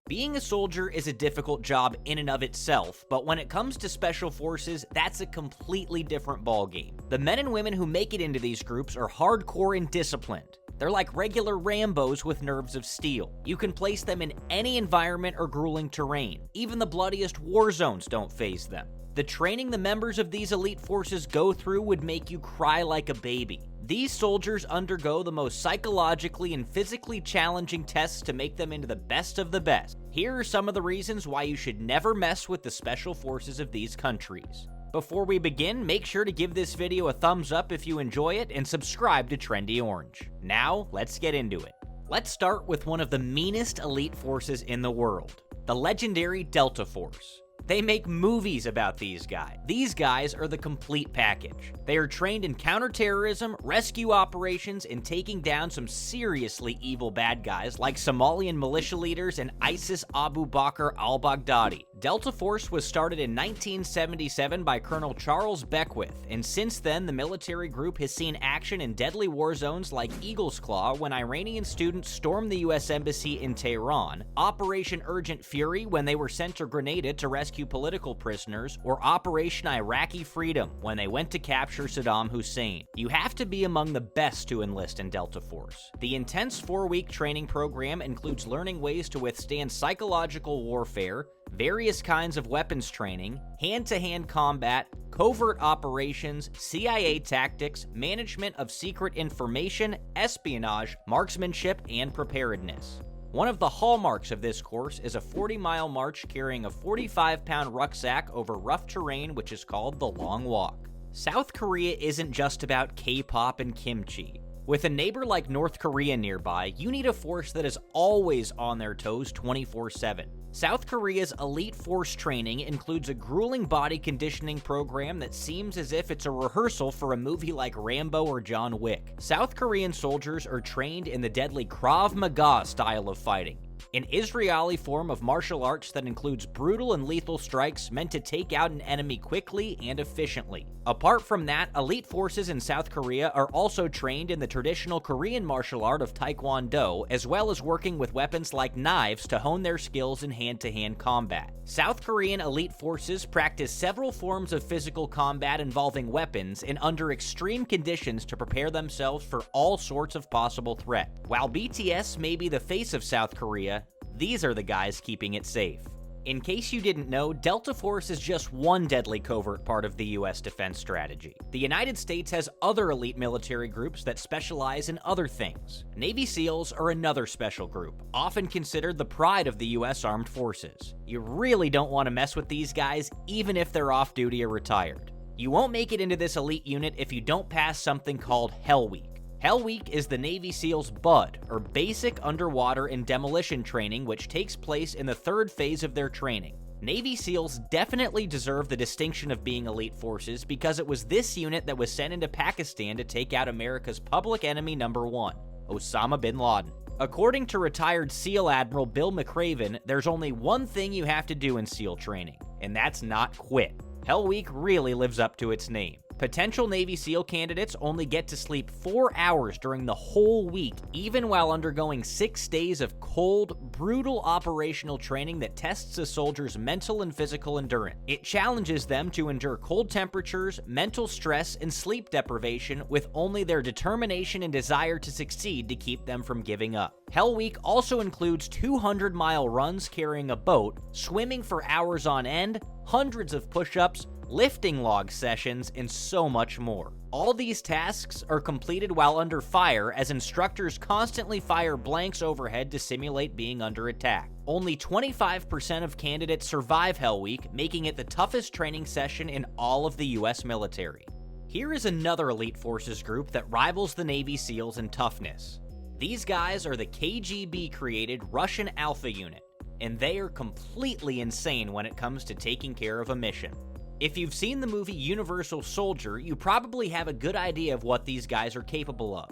Being a soldier is a difficult job in and of itself, but when it comes to special forces, that's a completely different ballgame. The men and women who make it into these groups are hardcore and disciplined. They're like regular Rambos with nerves of steel. You can place them in any environment or grueling terrain. Even the bloodiest war zones don't faze them. The training the members of these elite forces go through would make you cry like a baby. These soldiers undergo the most psychologically and physically challenging tests to make them into the best of the best. Here are some of the reasons why you should never mess with the special forces of these countries. Before we begin, make sure to give this video a thumbs up if you enjoy it and subscribe to Trendy Orange. Now, let's get into it. Let's start with one of the meanest elite forces in the world, the legendary Delta Force. They make movies about these guys. These guys are the complete package. They are trained in counterterrorism, rescue operations, and taking down some seriously evil bad guys like Somalian militia leaders and ISIS Abu Bakr al-Baghdadi. Delta Force was started in 1977 by Colonel Charles Beckwith, and since then the military group has seen action in deadly war zones like Eagle's Claw when Iranian students stormed the US Embassy in Tehran, Operation Urgent Fury when they were sent to Grenada to rescue political prisoners, or Operation Iraqi Freedom when they went to capture Saddam Hussein. You have to be among the best to enlist in Delta Force. The intense 4-week training program includes learning ways to withstand psychological warfare, various kinds of weapons training, hand-to-hand combat, covert operations, CIA tactics, management of secret information, espionage, marksmanship, and preparedness. One of the hallmarks of this course is a 40-mile march carrying a 45-pound rucksack over rough terrain, which is called the Long Walk. South Korea isn't just about K-pop and kimchi. With a neighbor like North Korea nearby, you need a force that is always on their toes 24/7. South Korea's elite force training includes a grueling body conditioning program that seems as if it's a rehearsal for a movie like Rambo or John Wick. South Korean soldiers are trained in the deadly Krav Maga style of fighting, an Israeli form of martial arts that includes brutal and lethal strikes meant to take out an enemy quickly and efficiently. Apart from that, elite forces in South Korea are also trained in the traditional Korean martial art of Taekwondo, as well as working with weapons like knives to hone their skills in hand-to-hand combat. South Korean elite forces practice several forms of physical combat involving weapons and under extreme conditions to prepare themselves for all sorts of possible threat. While BTS may be the face of South Korea, these are the guys keeping it safe. In case you didn't know, Delta Force is just one deadly covert part of the US defense strategy. The United States has other elite military groups that specialize in other things. Navy SEALs are another special group, often considered the pride of the US Armed Forces. You really don't want to mess with these guys, even if they're off duty or retired. You won't make it into this elite unit if you don't pass something called Hell Week. Hell Week is the Navy SEALs' BUD, or Basic Underwater and Demolition Training, which takes place in the third phase of their training. Navy SEALs definitely deserve the distinction of being elite forces because it was this unit that was sent into Pakistan to take out America's public enemy #1, Osama bin Laden. According to retired SEAL Admiral Bill McRaven, there's only one thing you have to do in SEAL training, and that's not quit. Hell Week really lives up to its name. Potential Navy SEAL candidates only get to sleep 4 hours during the whole week, even while undergoing 6 days of cold, brutal operational training that tests a soldier's mental and physical endurance. It challenges them to endure cold temperatures, mental stress, and sleep deprivation with only their determination and desire to succeed to keep them from giving up. Hell Week also includes 200-mile runs carrying a boat, swimming for hours on end, hundreds of push-ups, lifting log sessions, and so much more. All these tasks are completed while under fire as instructors constantly fire blanks overhead to simulate being under attack. Only 25% of candidates survive Hell Week, making it the toughest training session in all of the US military. Here is another elite forces group that rivals the Navy SEALs in toughness. These guys are the KGB-created Russian Alpha Unit, and they are completely insane when it comes to taking care of a mission. If you've seen the movie Universal Soldier, you probably have a good idea of what these guys are capable of.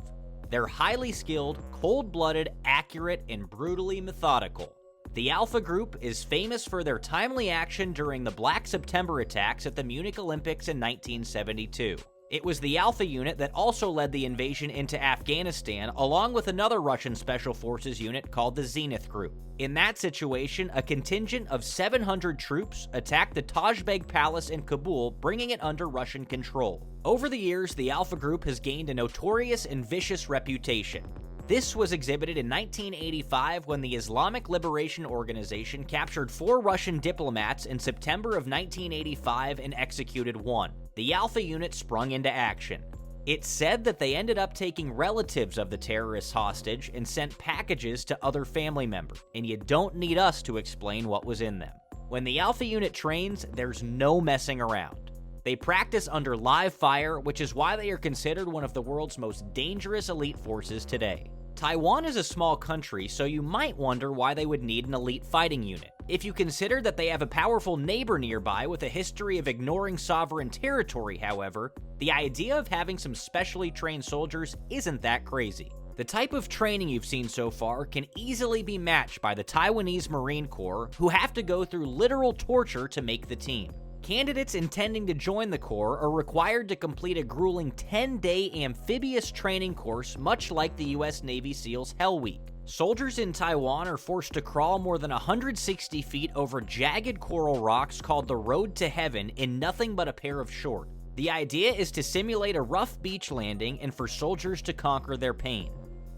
They're highly skilled, cold-blooded, accurate, and brutally methodical. The Alpha Group is famous for their timely action during the Black September attacks at the Munich Olympics in 1972. It was the Alpha unit that also led the invasion into Afghanistan, along with another Russian Special Forces unit called the Zenith Group. In that situation, a contingent of 700 troops attacked the Tajbeg Palace in Kabul, bringing it under Russian control. Over the years, the Alpha Group has gained a notorious and vicious reputation. This was exhibited in 1985 when the Islamic Liberation Organization captured 4 Russian diplomats in September of 1985 and executed one. The Alpha unit sprung into action. It's said that they ended up taking relatives of the terrorists hostage and sent packages to other family members, and you don't need us to explain what was in them. When the Alpha unit trains, there's no messing around. They practice under live fire, which is why they are considered one of the world's most dangerous elite forces today. Taiwan is a small country, so you might wonder why they would need an elite fighting unit. If you consider that they have a powerful neighbor nearby with a history of ignoring sovereign territory, however, the idea of having some specially trained soldiers isn't that crazy. The type of training you've seen so far can easily be matched by the Taiwanese Marine Corps, who have to go through literal torture to make the team. Candidates intending to join the Corps are required to complete a grueling 10-day amphibious training course, much like the US Navy SEALs Hell Week. Soldiers in Taiwan are forced to crawl more than 160 feet over jagged coral rocks called the Road to Heaven in nothing but a pair of shorts. The idea is to simulate a rough beach landing and for soldiers to conquer their pain.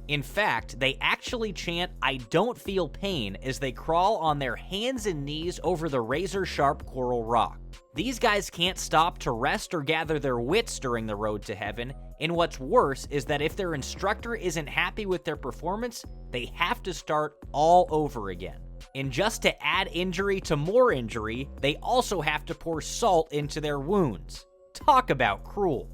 In fact, they actually chant, "I don't feel pain," as they crawl on their hands and knees over the razor-sharp coral rock. These guys can't stop to rest or gather their wits during the Road to Heaven, and what's worse is that if their instructor isn't happy with their performance, they have to start all over again. And just to add injury to more injury, they also have to pour salt into their wounds. Talk about cruel.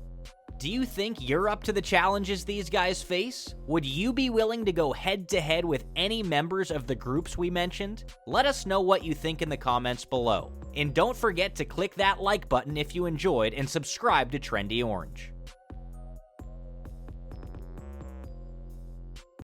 Do you think you're up to the challenges these guys face? Would you be willing to go head-to-head with any members of the groups we mentioned? Let us know what you think in the comments below. And don't forget to click that like button if you enjoyed and subscribe to Trendy Orange.